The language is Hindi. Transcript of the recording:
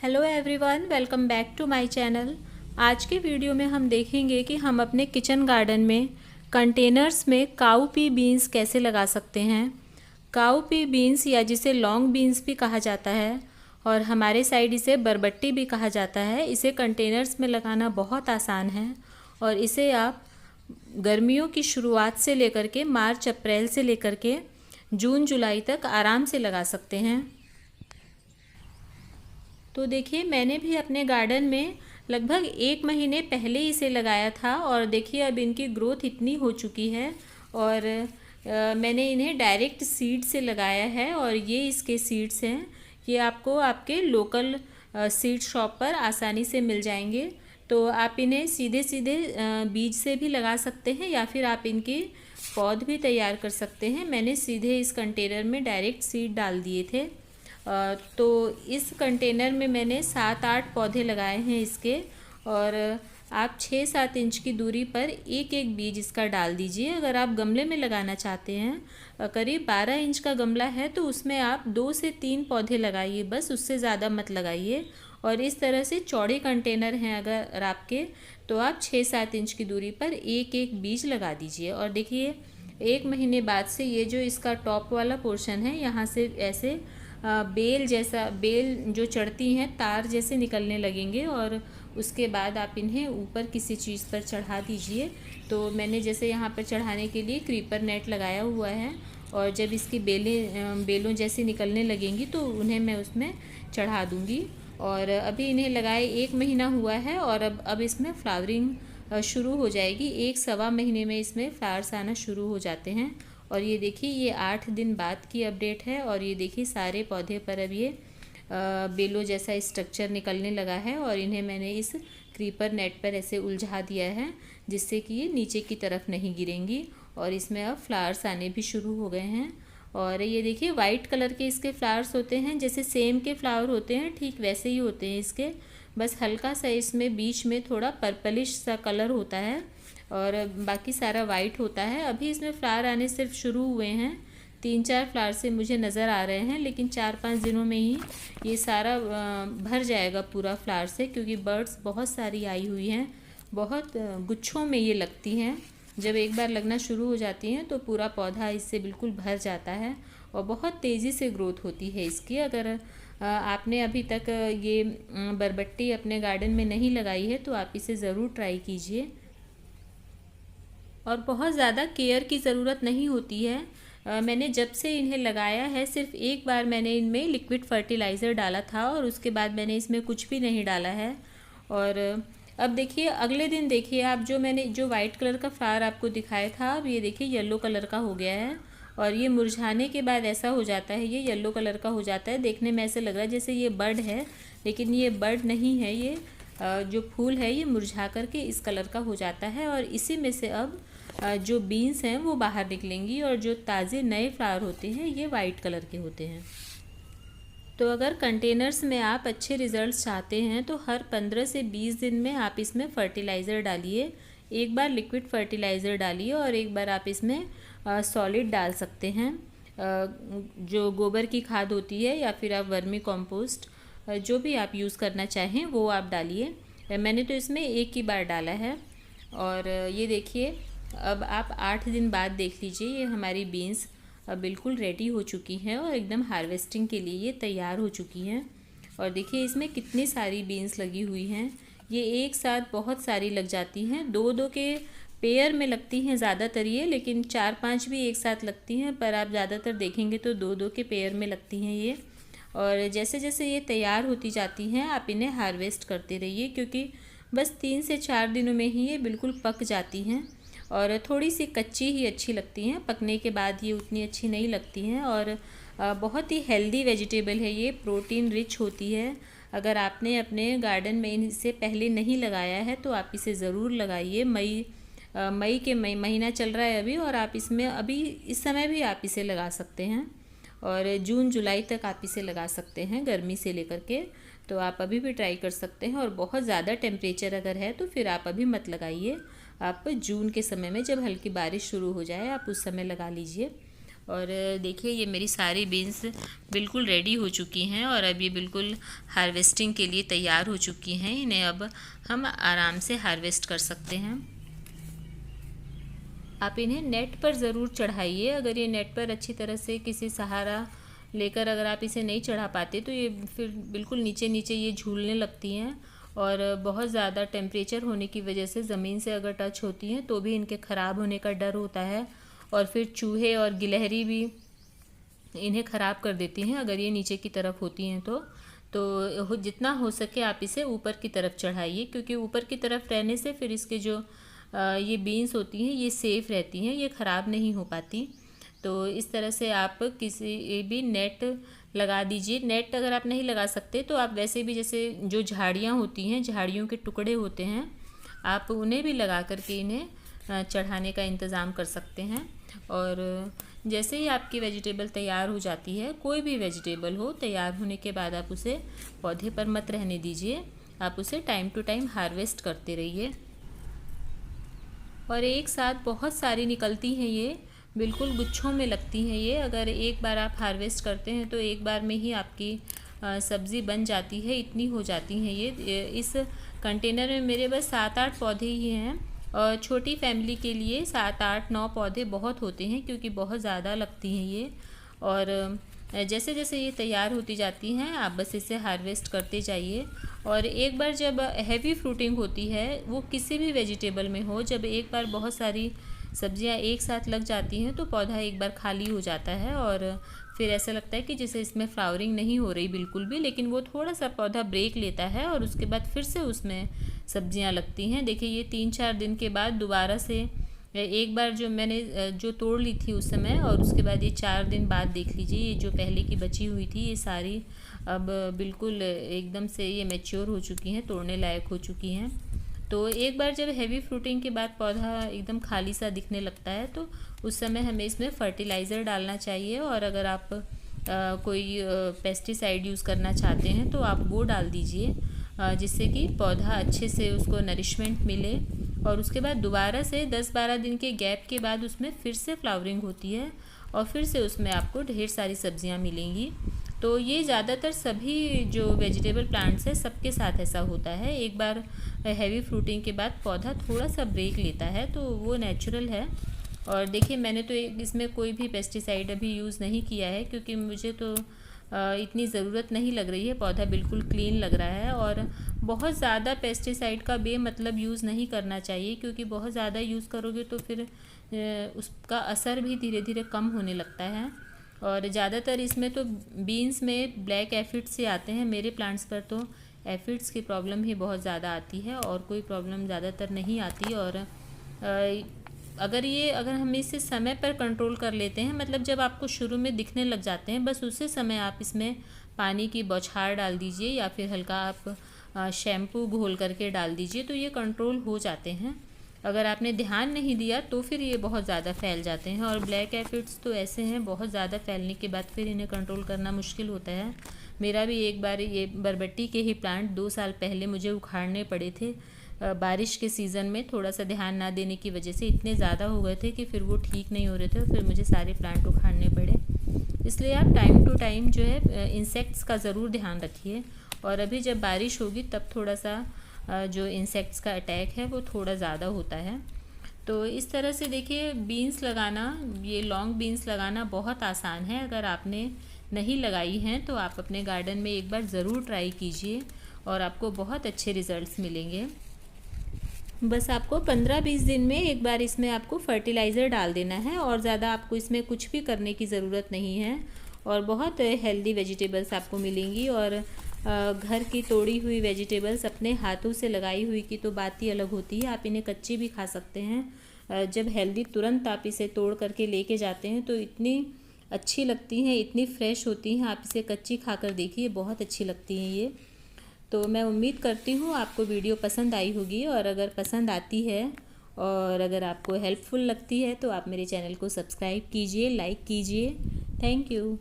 Hello everyone, welcome back to my channel. आज के वीडियो में हम देखेंगे कि हम अपने किचन गार्डन में कंटेनर्स में काऊ पी बीन्स कैसे लगा सकते हैं। काऊ पी बीन्स या जिसे लॉन्ग बीन्स भी कहा जाता है और हमारे साइड इसे बरबट्टी भी कहा जाता है। इसे कंटेनर्स में लगाना बहुत आसान है और इसे आप गर्मियों की शुरुआत से लेकर के मार्च अप्रैल से लेकर के जून जुलाई तक आराम से लगा सकते हैं। तो देखिए, मैंने भी अपने गार्डन में लगभग 1 महीने पहले इसे लगाया था और देखिए अब इनकी ग्रोथ इतनी हो चुकी है। और मैंने इन्हें डायरेक्ट सीड से लगाया है और ये इसके सीड्स हैं। ये आपको आपके लोकल सीड शॉप पर आसानी से मिल जाएंगे। तो आप इन्हें सीधे सीधे बीज से भी लगा सकते हैं या फिर आप इनके पौध भी तैयार कर सकते हैं। मैंने सीधे इस कंटेनर में डायरेक्ट सीड डाल दिए थे। तो इस कंटेनर में मैंने 7-8 पौधे लगाए हैं इसके। और आप 6-7 इंच की दूरी पर एक एक बीज इसका डाल दीजिए। अगर आप गमले में लगाना चाहते हैं, करीब 12 इंच का गमला है तो उसमें आप 2 से 3 पौधे लगाइए, बस उससे ज़्यादा मत लगाइए। और इस तरह से चौड़े कंटेनर हैं अगर आपके, तो आप 6-7 इंच की दूरी पर एक एक बीज लगा दीजिए। और देखिए 1 महीने बाद से ये जो इसका टॉप वाला पोर्शन है, यहाँ से ऐसे बेल जो चढ़ती हैं तार जैसे निकलने लगेंगे और उसके बाद आप इन्हें ऊपर किसी चीज़ पर चढ़ा दीजिए। तो मैंने जैसे यहाँ पर चढ़ाने के लिए क्रीपर नेट लगाया हुआ है और जब इसकी बेलों जैसी निकलने लगेंगी तो उन्हें मैं उसमें चढ़ा दूँगी। और अभी इन्हें लगाए 1 महीना हुआ है और अब इसमें फ्लावरिंग शुरू हो जाएगी। 1-1.25 महीने में इसमें फ्लावर्स आना शुरू हो जाते हैं। और ये देखिए, ये 8 दिन बाद की अपडेट है और ये देखिए सारे पौधे पर अब ये बेलों जैसा स्ट्रक्चर निकलने लगा है। और इन्हें मैंने इस क्रीपर नेट पर ऐसे उलझा दिया है जिससे कि ये नीचे की तरफ नहीं गिरेंगी। और इसमें अब फ्लावर्स आने भी शुरू हो गए हैं। और ये देखिए वाइट कलर के इसके फ्लावर्स होते हैं, जैसे सेम के फ्लावर होते हैं ठीक वैसे ही होते हैं इसके, बस हल्का सा इसमें बीच में थोड़ा पर्पलिश सा कलर होता है और बाकी सारा वाइट होता है। अभी इसमें फ्लावर आने सिर्फ शुरू हुए हैं, 3-4 फ्लावर से मुझे नज़र आ रहे हैं, लेकिन 4-5 दिनों में ही ये सारा भर जाएगा पूरा फ्लावर से, क्योंकि बर्ड्स बहुत सारी आई हुई हैं, बहुत गुच्छों में ये लगती हैं। जब एक बार लगना शुरू हो जाती हैं तो पूरा पौधा इससे बिल्कुल भर जाता है और बहुत तेज़ी से ग्रोथ होती है इसकी। अगर आपने अभी तक ये बरबट्टी अपने गार्डन में नहीं लगाई है तो आप इसे ज़रूर ट्राई कीजिए। और बहुत ज़्यादा केयर की ज़रूरत नहीं होती है। मैंने जब से इन्हें लगाया है सिर्फ एक बार मैंने इनमें लिक्विड फर्टिलाइज़र डाला था और उसके बाद मैंने इसमें कुछ भी नहीं डाला है। और अब देखिए अगले दिन देखिए आप, मैंने जो वाइट कलर का फ्लावर आपको दिखाया था, अब ये देखिए येलो कलर का हो गया है। और ये मुरझाने के बाद ऐसा हो जाता है, ये येलो कलर का हो जाता है। देखने में ऐसे लग रहा है जैसे ये बर्ड है, लेकिन ये बर्ड नहीं है। ये जो फूल है ये मुरझा करके इस कलर का हो जाता है और इसी में से अब जो बीन्स हैं वो बाहर निकलेंगी और जो ताज़े नए फ्लावर होते हैं ये वाइट कलर के होते हैं। तो अगर कंटेनर्स में आप अच्छे रिज़ल्ट्स चाहते हैं तो हर 15 से 20 दिन में आप इसमें फ़र्टिलाइज़र डालिए। एक बार लिक्विड फ़र्टिलाइज़र डालिए और एक बार आप इसमें सॉलिड डाल सकते हैं, जो गोबर की खाद होती है या फिर आप वर्मी कंपोस्ट, जो भी आप यूज़ करना चाहें वो आप डालिए। मैंने तो इसमें एक ही बार डाला है। और ये देखिए अब आप 8 दिन बाद देख लीजिए, ये हमारी बीन्स अब बिल्कुल रेडी हो चुकी हैं और एकदम हार्वेस्टिंग के लिए ये तैयार हो चुकी हैं। और देखिए इसमें कितनी सारी बीन्स लगी हुई हैं, ये एक साथ बहुत सारी लग जाती हैं। 2-2 के पेयर में लगती हैं ज़्यादातर ये, लेकिन 4-5 भी एक साथ लगती हैं, पर आप ज़्यादातर देखेंगे तो 2-2 के पेयर में लगती हैं ये। और जैसे जैसे ये तैयार होती जाती हैं आप इन्हें हार्वेस्ट करते रहिए, क्योंकि बस 3 से 4 दिनों में ही ये बिल्कुल पक जाती हैं। और थोड़ी सी कच्ची ही अच्छी लगती हैं, पकने के बाद ये उतनी अच्छी नहीं लगती हैं। और बहुत ही हेल्दी वेजिटेबल है ये, प्रोटीन रिच होती है। अगर आपने अपने गार्डन में इसे पहले नहीं लगाया है तो आप इसे ज़रूर लगाइए। मई के महीना चल रहा है अभी, और आप इसमें अभी इस समय भी आप इसे लगा सकते हैं और जून जुलाई तक आप इसे लगा सकते हैं, गर्मी से लेकर के। तो आप अभी भी ट्राई कर सकते हैं। और बहुत ज़्यादा टेम्परेचर अगर है तो फिर आप अभी मत लगाइए, आप जून के समय में जब हल्की बारिश शुरू हो जाए आप उस समय लगा लीजिए। और देखिए ये मेरी सारी बीन्स बिल्कुल रेडी हो चुकी हैं और अब ये बिल्कुल हार्वेस्टिंग के लिए तैयार हो चुकी हैं। इन्हें अब हम आराम से हार्वेस्ट कर सकते हैं। आप इन्हें नेट पर ज़रूर चढ़ाइए। अगर ये नेट पर अच्छी तरह से किसी सहारा लेकर अगर आप इसे नहीं चढ़ा पाते तो ये फिर बिल्कुल नीचे नीचे ये झूलने लगती हैं और बहुत ज़्यादा टेम्परेचर होने की वजह से ज़मीन से अगर टच होती हैं तो भी इनके ख़राब होने का डर होता है और फिर चूहे और गिलहरी भी इन्हें ख़राब कर देती हैं अगर ये नीचे की तरफ होती हैं तो जितना हो सके आप इसे ऊपर की तरफ चढ़ाइए, क्योंकि ऊपर की तरफ रहने से फिर इसके जो ये बीन्स होती हैं ये सेफ़ रहती हैं, ये ख़राब नहीं हो पाती। तो इस तरह से आप किसी भी नेट लगा दीजिए। नेट अगर आप नहीं लगा सकते तो आप वैसे भी जैसे जो झाड़ियाँ होती हैं, झाड़ियों के टुकड़े होते हैं, आप उन्हें भी लगा करके इन्हें चढ़ाने का इंतज़ाम कर सकते हैं। और जैसे ही आपकी वेजिटेबल तैयार हो जाती है, कोई भी वेजिटेबल हो, तैयार होने के बाद आप उसे पौधे पर मत रहने दीजिए, आप उसे टाइम टू टाइम हार्वेस्ट करते रहिए। और एक साथ बहुत सारी निकलती हैं, ये बिल्कुल गुच्छों में लगती हैं। ये अगर एक बार आप हार्वेस्ट करते हैं तो एक बार में ही आपकी सब्ज़ी बन जाती है, इतनी हो जाती हैं ये। इस कंटेनर में मेरे बस 7-8 पौधे ही हैं और छोटी फैमिली के लिए 7-8-9 पौधे बहुत होते हैं, क्योंकि बहुत ज़्यादा लगती हैं ये। और जैसे जैसे ये तैयार होती जाती हैं आप बस इसे हार्वेस्ट करते जाइए। और एक बार जब हैवी फ्रूटिंग होती है, वो किसी भी वेजिटेबल में हो, जब एक बार बहुत सारी सब्जियां एक साथ लग जाती हैं तो पौधा एक बार खाली हो जाता है और फिर ऐसा लगता है कि जैसे इसमें फ्लावरिंग नहीं हो रही बिल्कुल भी, लेकिन वो थोड़ा सा पौधा ब्रेक लेता है और उसके बाद फिर से उसमें सब्जियां लगती हैं। देखिए ये 3-4 दिन के बाद दोबारा से एक बार जो मैंने जो तोड़ ली थी उस समय, और उसके बाद ये 4 दिन बाद देख लीजिए ये जो पहले की बची हुई थी ये सारी अब बिल्कुल एकदम से ये मैच्योर हो चुकी हैं, तोड़ने लायक हो चुकी हैं। तो एक बार जब हैवी फ्रूटिंग के बाद पौधा एकदम खाली सा दिखने लगता है तो उस समय हमें इसमें फर्टिलाइज़र डालना चाहिए। और अगर आप कोई पेस्टिसाइड यूज़ करना चाहते हैं तो आप वो डाल दीजिए, जिससे कि पौधा अच्छे से उसको नरिशमेंट मिले। और उसके बाद दोबारा से 10-12 दिन के गैप के बाद उसमें फिर से फ्लावरिंग होती है और फिर से उसमें आपको ढेर सारी सब्जियां मिलेंगी। तो ये ज़्यादातर सभी जो वेजिटेबल प्लांट्स हैं सबके साथ ऐसा होता है। एक बार हैवी फ्रूटिंग के बाद पौधा थोड़ा सा ब्रेक लेता है तो वो नेचुरल है। और देखिए मैंने तो इसमें कोई भी पेस्टिसाइड अभी यूज़ नहीं किया है, क्योंकि मुझे तो इतनी ज़रूरत नहीं लग रही है। पौधा बिल्कुल क्लीन लग रहा है और बहुत ज़्यादा पेस्टिसाइड का बेमतलब यूज़ नहीं करना चाहिए, क्योंकि बहुत ज़्यादा यूज़ करोगे तो फिर उसका असर भी धीरे धीरे कम होने लगता है। और ज़्यादातर इसमें तो बीन्स में ब्लैक एफिड्स से आते हैं। मेरे प्लांट्स पर तो एफिड्स की प्रॉब्लम ही बहुत ज़्यादा आती है और कोई प्रॉब्लम ज़्यादातर नहीं आती। और अगर हम इसे समय पर कंट्रोल कर लेते हैं, मतलब जब आपको शुरू में दिखने लग जाते हैं बस उसी समय आप इसमें पानी की बौछार डाल दीजिए या फिर हल्का आप शैम्पू घोल करके डाल दीजिए, तो ये कंट्रोल हो जाते हैं। अगर आपने ध्यान नहीं दिया तो फिर ये बहुत ज़्यादा फैल जाते हैं। और ब्लैक एफिड्स तो ऐसे हैं, बहुत ज़्यादा फैलने के बाद फिर इन्हें कंट्रोल करना मुश्किल होता है। मेरा भी एक बार ये बरबट्टी के ही प्लांट 2 साल पहले मुझे उखाड़ने पड़े थे। बारिश के सीज़न में थोड़ा सा ध्यान ना देने की वजह से इतने ज़्यादा हो गए थे कि फिर वो ठीक नहीं हो रहे थे और फिर मुझे सारे प्लांट उखाड़ने पड़े। इसलिए आप टाइम टू टाइम जो है इंसेक्ट्स का ज़रूर ध्यान रखिए। और अभी जब बारिश होगी तब थोड़ा सा जो इंसेक्ट्स का अटैक है वो थोड़ा ज़्यादा होता है। तो इस तरह से देखिए बीन्स लगाना, ये लॉन्ग बीन्स लगाना बहुत आसान है। अगर आपने नहीं लगाई हैं तो आप अपने गार्डन में एक बार ज़रूर ट्राई कीजिए और आपको बहुत अच्छे रिज़ल्ट्स मिलेंगे। बस आपको 15-20 दिन में एक बार इसमें आपको फर्टिलाइज़र डाल देना है और ज़्यादा आपको इसमें कुछ भी करने की ज़रूरत नहीं है। और बहुत हेल्दी वेजिटेबल्स आपको मिलेंगी। और घर की तोड़ी हुई वेजिटेबल्स अपने हाथों से लगाई हुई की तो बात ही अलग होती है। आप इन्हें कच्ची भी खा सकते हैं। जब हेल्दी तुरंत आप इसे तोड़ करके लेके जाते हैं तो इतनी अच्छी लगती हैं, इतनी फ्रेश होती हैं। आप इसे कच्ची खाकर देखिए, बहुत अच्छी लगती हैं ये। तो मैं उम्मीद करती हूँ आपको वीडियो पसंद आई होगी। और अगर पसंद आती है और अगर आपको हेल्पफुल लगती है तो आप मेरे चैनल को सब्सक्राइब कीजिए, लाइक कीजिए। Thank you.